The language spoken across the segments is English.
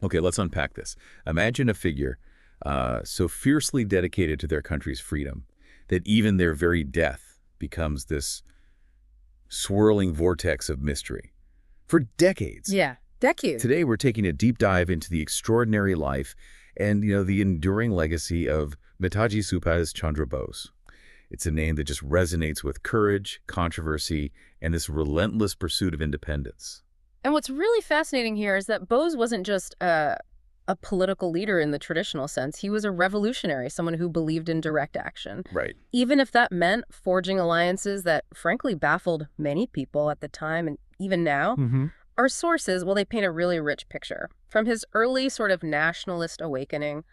Okay, let's unpack this. Imagine a figure so fiercely dedicated to their country's freedom that even their very death becomes this swirling vortex of mystery. For decades. Yeah, decades. Today, we're taking a deep dive into the extraordinary life and, the enduring legacy of Netaji Subhash Chandra Bose. It's a name that just resonates with courage, controversy, and this relentless pursuit of independence. And what's really fascinating here is that Bose wasn't just a political leader in the traditional sense. He was a revolutionary, someone who believed in direct action. Right. Even if that meant forging alliances that frankly baffled many people at the time and even now. Our sources, well, they paint a really rich picture. From his early sort of nationalist awakening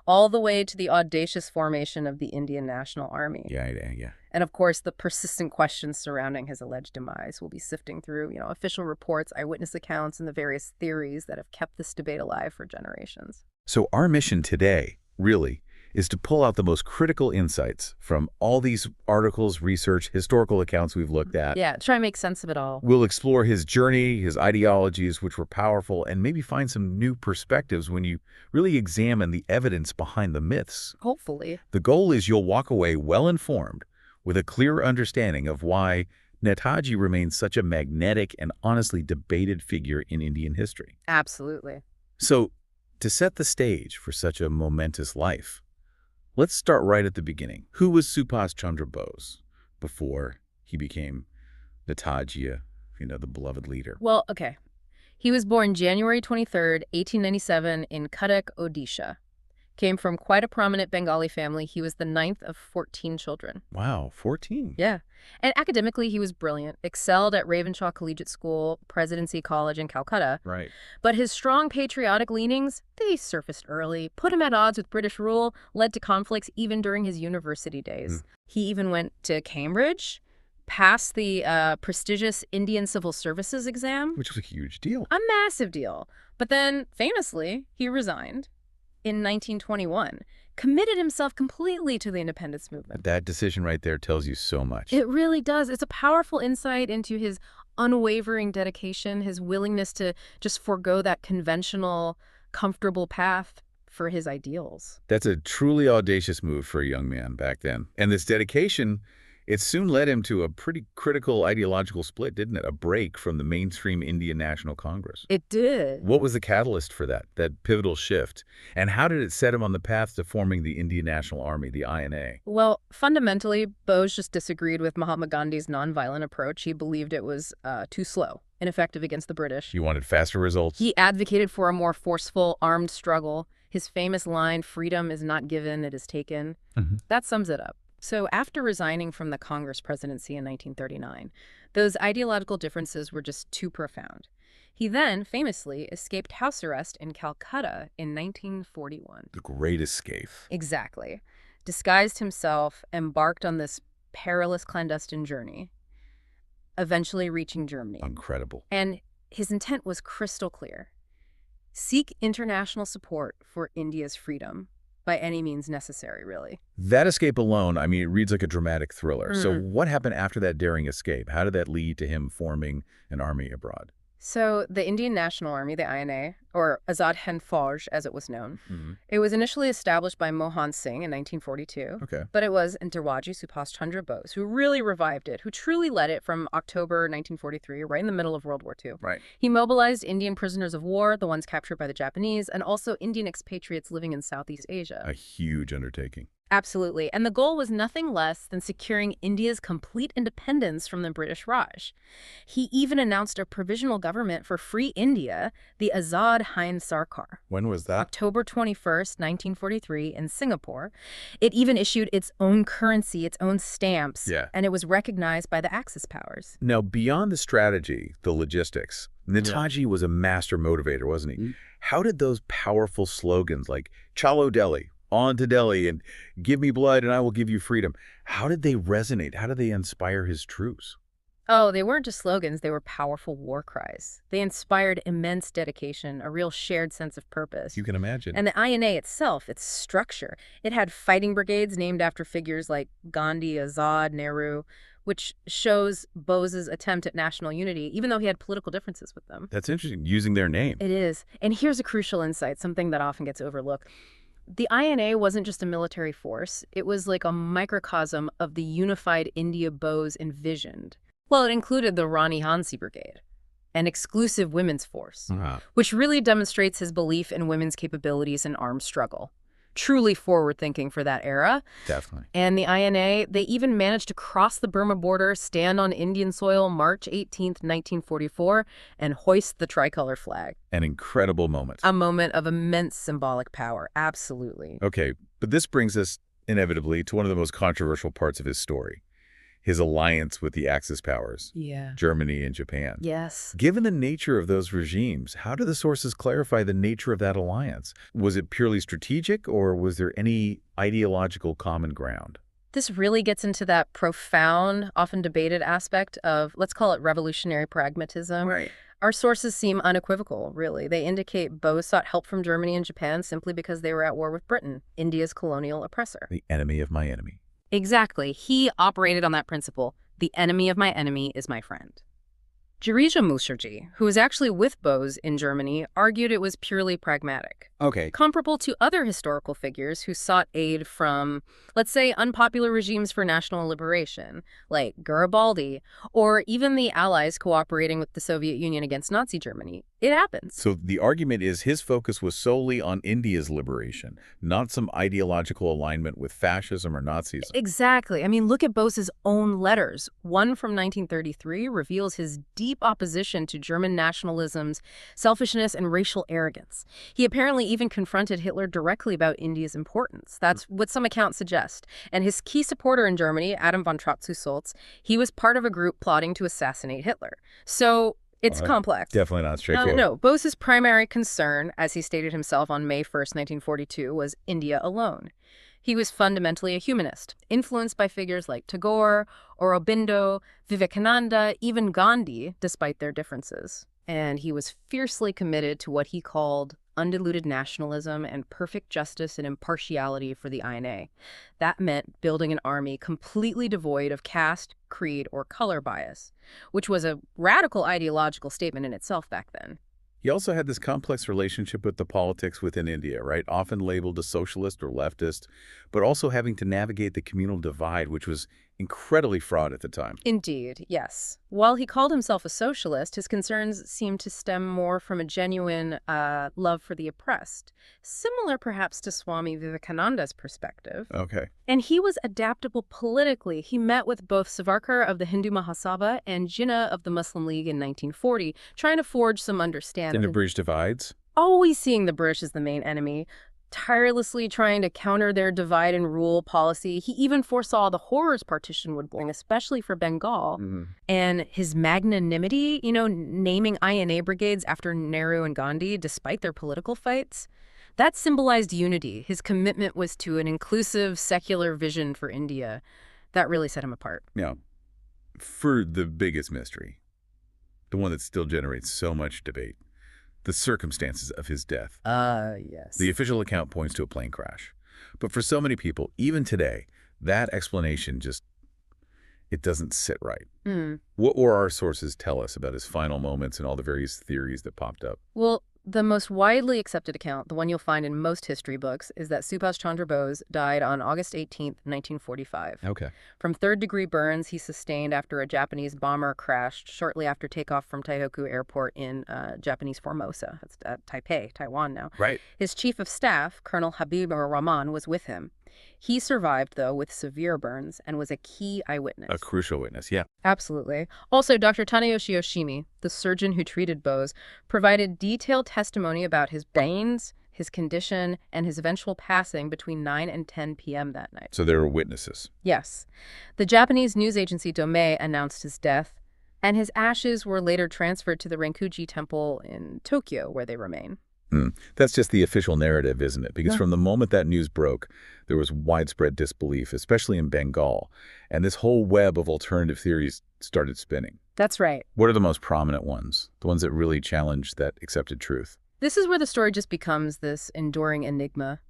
all the way to the audacious formation of the Indian National Army. Yeah. And of course, the persistent questions surrounding his alleged demise. We'll be sifting through, official reports, eyewitness accounts, and the various theories that have kept this debate alive for generations. So our mission today, really, is to pull out the most critical insights from all these articles, research, historical accounts we've looked at. Yeah, try and make sense of it all. We'll explore his journey, his ideologies, which were powerful, and maybe find some new perspectives when you really examine the evidence behind the myths. Hopefully. The goal is you'll walk away well-informed with a clear understanding of why Netaji remains such a magnetic and honestly debated figure in Indian history. Absolutely. So, to set the stage for such a momentous life, let's start right at the beginning. Who was Subhash Chandra Bose before he became Netaji, the beloved leader? Well, okay. He was born January 23rd, 1897 in Cuttack, Odisha. Came from quite a prominent Bengali family. He was the ninth of 14 children. Wow, 14. Yeah. And academically, he was brilliant, excelled at Ravenshaw Collegiate School, Presidency College in Calcutta. Right. But his strong patriotic leanings, they surfaced early, put him at odds with British rule, led to conflicts even during his university days. He even went to Cambridge, passed the prestigious Indian Civil Services exam. Which was a huge deal. A massive deal. But then, famously, he resigned in 1921, committed himself completely to the independence movement. That decision right there tells you so much. It really does. It's a powerful insight into his unwavering dedication, his willingness to just forego that conventional, comfortable path for his ideals. That's a truly audacious move for a young man back then. And this dedication, it soon led him to a pretty critical ideological split, didn't it? A break from the mainstream Indian National Congress. It did. What was the catalyst for that pivotal shift? And how did it set him on the path to forming the Indian National Army, the INA? Well, fundamentally, Bose just disagreed with Mahatma Gandhi's nonviolent approach. He believed it was too slow, ineffective against the British. He wanted faster results? He advocated for a more forceful, armed struggle. His famous line, "Freedom is not given, it is taken," that sums it up. So after resigning from the Congress presidency in 1939, those ideological differences were just too profound. He then famously escaped house arrest in Calcutta in 1941. The Great Escape. Exactly. Disguised himself, embarked on this perilous clandestine journey, eventually reaching Germany. Incredible. And his intent was crystal clear. Seek international support for India's freedom. By any means necessary, really. That escape alone, it reads like a dramatic thriller. So what happened after that daring escape? How did that lead to him forming an army abroad? So the Indian National Army, the INA, or Azad Hind Fauj as it was known, it was initially established by Mohan Singh in 1942. Okay. But it was Netaji Subhash Chandra Bose who really revived it, who truly led it from October 1943, right in the middle of World War II. Right. He mobilized Indian prisoners of war, the ones captured by the Japanese, and also Indian expatriates living in Southeast Asia. A huge undertaking. Absolutely. And the goal was nothing less than securing India's complete independence from the British Raj. He even announced a provisional government for free India, the Azad Hind Sarkar. When was that? October 21st, 1943, in Singapore. It even issued its own currency, its own stamps, and it was recognized by the Axis powers. Now, beyond the strategy, the logistics, Netaji was a master motivator, wasn't he? How did those powerful slogans like Chalo Delhi, on to Delhi, and give me blood and I will give you freedom, how did they resonate? How did they inspire his troops? Oh, they weren't just slogans, they were powerful war cries. They inspired immense dedication, a real shared sense of purpose. You can imagine. And the INA itself, its structure, it had fighting brigades named after figures like Gandhi, Azad, Nehru, which shows Bose's attempt at national unity, even though he had political differences with them. That's interesting, using their name. It is. And here's a crucial insight, something that often gets overlooked. The INA wasn't just a military force. It was like a microcosm of the unified India Bose envisioned. Well, it included the Rani Hansi Brigade, an exclusive women's force, which really demonstrates his belief in women's capabilities in armed struggle. Truly forward-thinking for that era. Definitely. And the INA, they even managed to cross the Burma border, stand on Indian soil March 18th, 1944, and hoist the tricolor flag. An incredible moment. A moment of immense symbolic power, absolutely. Okay, but this brings us, inevitably, to one of the most controversial parts of his story. His alliance with the Axis powers, Germany and Japan. Yes. Given the nature of those regimes, how do the sources clarify the nature of that alliance? Was it purely strategic, or was there any ideological common ground? This really gets into that profound, often debated aspect of, let's call it revolutionary pragmatism. Right. Our sources seem unequivocal, really. They indicate Bose sought help from Germany and Japan simply because they were at war with Britain, India's colonial oppressor. The enemy of my enemy. Exactly. He operated on that principle. The enemy of my enemy is my friend. Girija Mukherjee, who was actually with Bose in Germany, argued it was purely pragmatic. Okay. Comparable to other historical figures who sought aid from, let's say, unpopular regimes for national liberation, like Garibaldi, or even the Allies cooperating with the Soviet Union against Nazi Germany. It happens. So the argument is his focus was solely on India's liberation, not some ideological alignment with fascism or Nazism. Exactly. I mean, look at Bose's own letters. One from 1933 reveals his deep opposition to German nationalism's selfishness and racial arrogance. He apparently even confronted Hitler directly about India's importance. That's what some accounts suggest. And his key supporter in Germany, Adam von Trotz-Sulz, he was part of a group plotting to assassinate Hitler. So it's complex. Definitely not straightforward. No, Bose's primary concern, as he stated himself on May 1st, 1942, was India alone. He was fundamentally a humanist, influenced by figures like Tagore, Aurobindo, Vivekananda, even Gandhi, despite their differences. And he was fiercely committed to what he called undiluted nationalism and perfect justice and impartiality for the INA. That meant building an army completely devoid of caste, creed, or color bias, which was a radical ideological statement in itself back then. He also had this complex relationship with the politics within India, right? Often labeled a socialist or leftist, but also having to navigate the communal divide, which was incredibly fraught at the time. Indeed, yes. While he called himself a socialist, his concerns seemed to stem more from a genuine love for the oppressed, similar perhaps to Swami Vivekananda's perspective. Okay. And he was adaptable politically. He met with both Savarkar of the Hindu Mahasabha and Jinnah of the Muslim League in 1940, trying to forge some understanding. And to bridge divides? Always seeing the British as the main enemy, tirelessly trying to counter their divide and rule policy. He even foresaw the horrors partition would bring, especially for Bengal. And his magnanimity, naming INA brigades after Nehru and Gandhi, despite their political fights, that symbolized unity. His commitment was to an inclusive, secular vision for India. That really set him apart. Yeah. For the biggest mystery, the one that still generates so much debate, the circumstances of his death. Yes. The official account points to a plane crash. But for so many people, even today, that explanation it doesn't sit right. What were our sources tell us about his final moments and all the various theories that popped up? Well, the most widely accepted account, the one you'll find in most history books, is that Subhash Chandra Bose died on August 18th, 1945. Okay. From third-degree burns he sustained after a Japanese bomber crashed shortly after takeoff from Taihoku Airport in Japanese Formosa. That's Taipei, Taiwan now. Right. His chief of staff, Colonel Habibur Rahman, was with him. He survived, though, with severe burns and was a key eyewitness. A crucial witness, yeah. Absolutely. Also, Dr. Tanayoshi Yoshimi, the surgeon who treated Bose, provided detailed testimony about his brains, his condition, and his eventual passing between 9 and 10 p.m. that night. So there were witnesses. Yes. The Japanese news agency Domei announced his death, and his ashes were later transferred to the Renkuji Temple in Tokyo, where they remain. That's just the official narrative, isn't it? Because from the moment that news broke, there was widespread disbelief, especially in Bengal, and this whole web of alternative theories started spinning. That's right. What are the most prominent ones? The ones that really challenge that accepted truth? This is where the story just becomes this enduring enigma.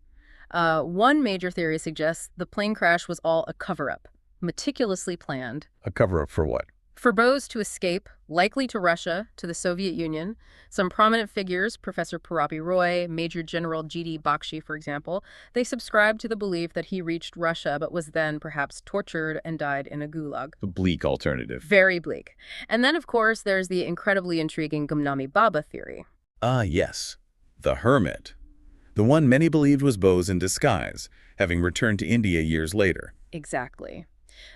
One major theory suggests the plane crash was all a cover-up. meticulously planned. A cover-up for what? For Bose to escape, likely to Russia, to the Soviet Union. Some prominent figures, Professor Parabi Roy, Major General G.D. Bakshi, for example, they subscribed to the belief that he reached Russia but was then perhaps tortured and died in a gulag. The bleak alternative. Very bleak. And then, of course, there's the incredibly intriguing Gumnami Baba theory. Ah, yes. The hermit. The one many believed was Bose in disguise, having returned to India years later. Exactly.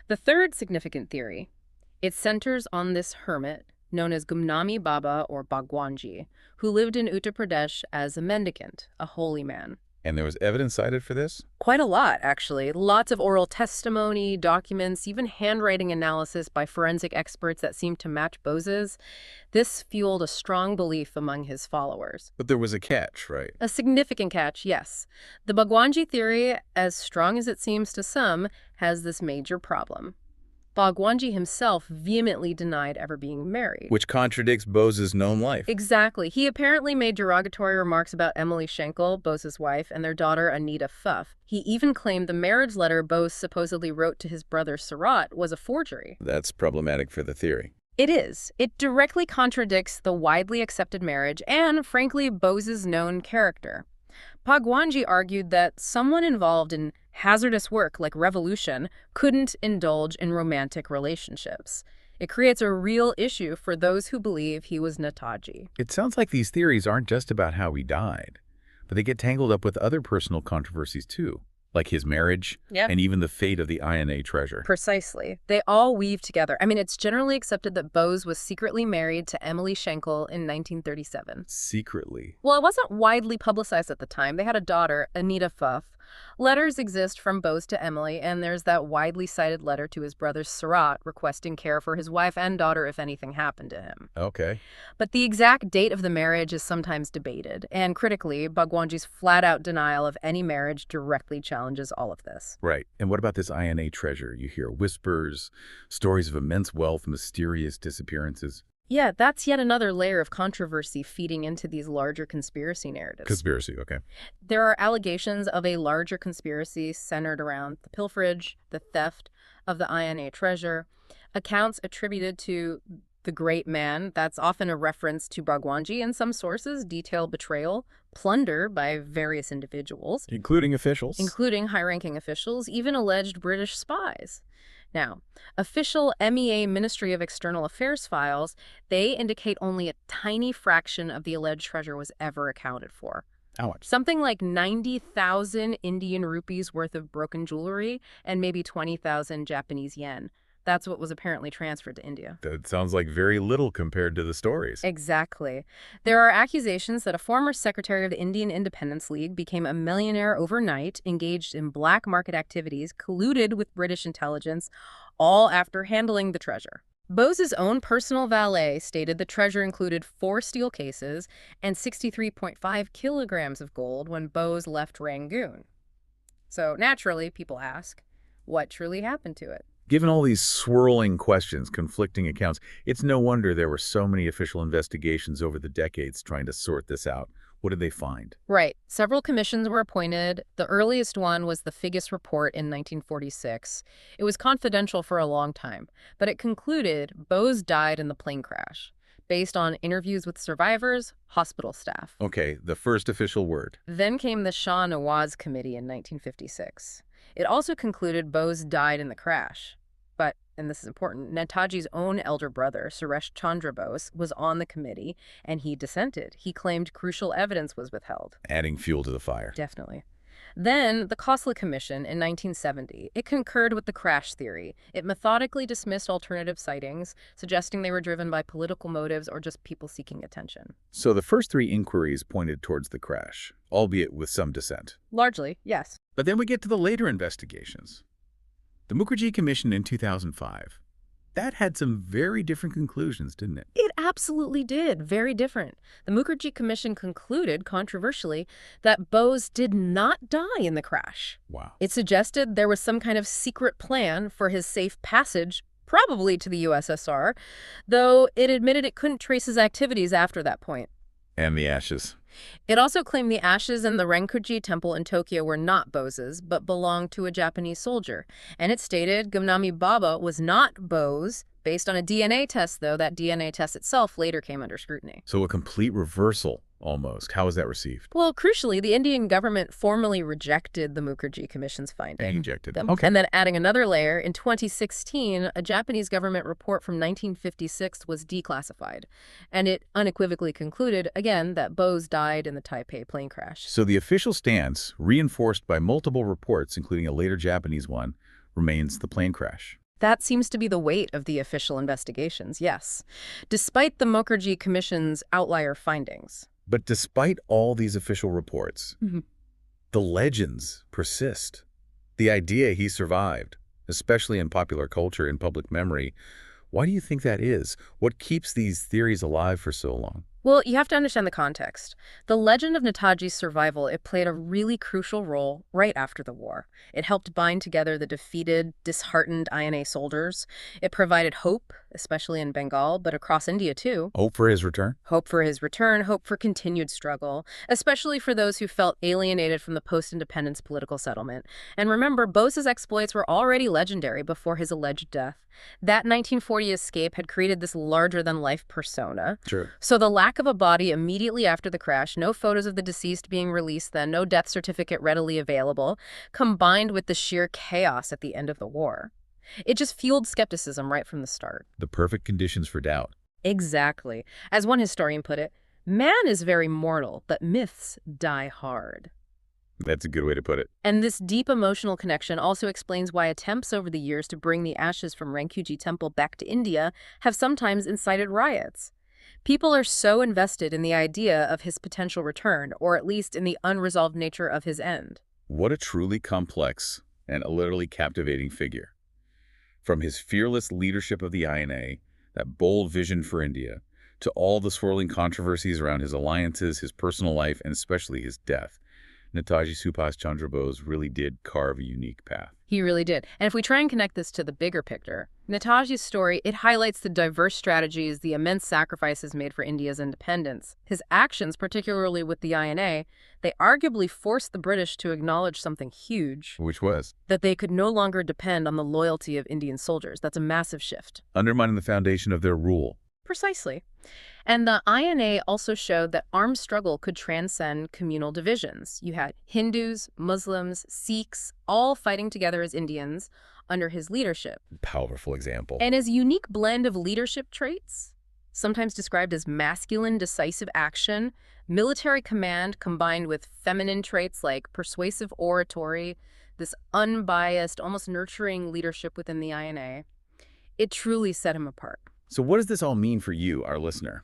The third significant theory, it centers on this hermit known as Gumnami Baba or Bhagwanji, who lived in Uttar Pradesh as a mendicant, a holy man. And there was evidence cited for this? Quite a lot, actually. Lots of oral testimony, documents, even handwriting analysis by forensic experts that seemed to match Bose's. This fueled a strong belief among his followers. But there was a catch, right? A significant catch, yes. The Bhagwanji theory, as strong as it seems to some, has this major problem. Bhagwanji himself vehemently denied ever being married. Which contradicts Bose's known life. Exactly. He apparently made derogatory remarks about Emily Schenkel, Bose's wife, and their daughter Anita Pfaff. He even claimed the marriage letter Bose supposedly wrote to his brother Surat was a forgery. That's problematic for the theory. It is. It directly contradicts the widely accepted marriage and, frankly, Bose's known character. Bhagwanji argued that someone involved in hazardous work like revolution couldn't indulge in romantic relationships. It creates a real issue for those who believe he was Netaji. It sounds like these theories aren't just about how he died, but they get tangled up with other personal controversies too, like his marriage and even the fate of the INA treasure. Precisely. They all weave together. I mean, it's generally accepted that Bose was secretly married to Emily Schenkel in 1937. Secretly? Well, it wasn't widely publicized at the time. They had a daughter, Anita Pfaff. Letters exist from Bose to Emily, and there's that widely cited letter to his brother Surat requesting care for his wife and daughter if anything happened to him. Okay. But the exact date of the marriage is sometimes debated, and critically, Bhagwanji's flat-out denial of any marriage directly challenges all of this. Right. And what about this INA treasure? You hear whispers, stories of immense wealth, mysterious disappearances. Yeah, that's yet another layer of controversy feeding into these larger conspiracy narratives. Conspiracy, okay. There are allegations of a larger conspiracy centered around the pilferage, the theft of the INA treasure, accounts attributed to the great man. That's often a reference to Bhagwanji. In some sources, detail betrayal, plunder by various individuals. Including officials. Including high-ranking officials, even alleged British spies. Now, official MEA Ministry of External Affairs files, they indicate only a tiny fraction of the alleged treasure was ever accounted for. How much? Something like 90,000 Indian rupees worth of broken jewelry and maybe 20,000 Japanese yen. That's what was apparently transferred to India. That sounds like very little compared to the stories. Exactly. There are accusations that a former secretary of the Indian Independence League became a millionaire overnight, engaged in black market activities, colluded with British intelligence, all after handling the treasure. Bose's own personal valet stated the treasure included 4 steel cases and 63.5 kilograms of gold when Bose left Rangoon. So naturally, people ask, what truly happened to it? Given all these swirling questions, conflicting accounts, it's no wonder there were so many official investigations over the decades trying to sort this out. What did they find? Right. Several commissions were appointed. The earliest one was the Figgis Report in 1946. It was confidential for a long time, but it concluded Bose died in the plane crash, based on interviews with survivors, hospital staff. Okay, the first official word. Then came the Shah Nawaz Committee in 1956. It also concluded Bose died in the crash. But, and this is important, Netaji's own elder brother, Subhash Chandra Bose, was on the committee, and he dissented. He claimed crucial evidence was withheld. Adding fuel to the fire. Definitely. Then, the Khosla Commission in 1970, it concurred with the crash theory. It methodically dismissed alternative sightings, suggesting they were driven by political motives or just people seeking attention. So the first 3 inquiries pointed towards the crash, albeit with some dissent. Largely, yes. But then we get to the later investigations. The Mukherjee Commission in 2005. That had some very different conclusions, didn't it? It absolutely did. Very different. The Mukherjee Commission concluded, controversially, that Bose did not die in the crash. Wow. It suggested there was some kind of secret plan for his safe passage, probably to the USSR, though it admitted it couldn't trace his activities after that point. And the ashes. It also claimed the ashes in the Renkuji temple in Tokyo were not Bose's, but belonged to a Japanese soldier. And it stated Gumnami Baba was not Bose. Based on a DNA test, though, that DNA test itself later came under scrutiny. So a complete reversal, almost. How was that received? Well, crucially, the Indian government formally rejected the Mukherjee Commission's finding. Rejected. Them. Okay. And then adding another layer, in 2016, a Japanese government report from 1956 was declassified. And it unequivocally concluded, again, that Bose died in the Taipei plane crash. So the official stance, reinforced by multiple reports, including a later Japanese one, remains the plane crash. That seems to be the weight of the official investigations, yes, despite the Mukherjee Commission's outlier findings. But despite all these official reports, the legends persist. The idea he survived, especially in popular culture and public memory, why do you think that is? What keeps these theories alive for so long? Well, you have to understand the context. The legend of Netaji's survival, it played a really crucial role right after the war. It helped bind together the defeated, disheartened INA soldiers. It provided hope, especially in Bengal, but across India too. Hope for his return? Hope for his return, hope for continued struggle, especially for those who felt alienated from the post-independence political settlement. And remember, Bose's exploits were already legendary before his alleged death. That 1940 escape had created this larger-than-life persona. True. So the lack of a body immediately after the crash, no photos of the deceased being released then, no death certificate readily available, combined with the sheer chaos at the end of the war. It just fueled skepticism right from the start. The perfect conditions for doubt. Exactly. As one historian put it, man is very mortal, but myths die hard. That's a good way to put it. And this deep emotional connection also explains why attempts over the years to bring the ashes from Renkuji Temple back to India have sometimes incited riots. People are so invested in the idea of his potential return, or at least in the unresolved nature of his end. What a truly complex and literally captivating figure. From his fearless leadership of the INA, that bold vision for India, to all the swirling controversies around his alliances, his personal life, and especially his death, Netaji Subhash Chandra Bose really did carve a unique path. He really did. And if we try and connect this to the bigger picture, Netaji's story, it highlights the diverse strategies, the immense sacrifices made for India's independence. His actions, particularly with the INA, they arguably forced the British to acknowledge something huge. Which was? That they could no longer depend on the loyalty of Indian soldiers. That's a massive shift. Undermining the foundation of their rule. Precisely. And the INA also showed that armed struggle could transcend communal divisions. You had Hindus, Muslims, Sikhs, all fighting together as Indians under his leadership. Powerful example. And his unique blend of leadership traits, sometimes described as masculine, decisive action, military command combined with feminine traits like persuasive oratory, this unbiased, almost nurturing leadership within the INA, it truly set him apart. So what does this all mean for you, our listener?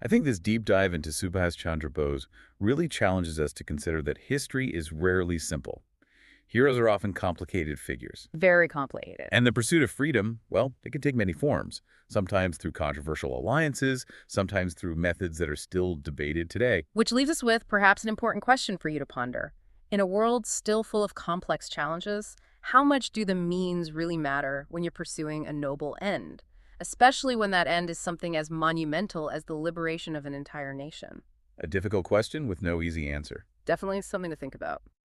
I think this deep dive into Subhash Chandra Bose really challenges us to consider that history is rarely simple. Heroes are often complicated figures. Very complicated. And the pursuit of freedom, well, it can take many forms, sometimes through controversial alliances, sometimes through methods that are still debated today. Which leaves us with perhaps an important question for you to ponder. In a world still full of complex challenges, how much do the means really matter when you're pursuing a noble end? Especially when that end is something as monumental as the liberation of an entire nation. A difficult question with no easy answer. Definitely something to think about.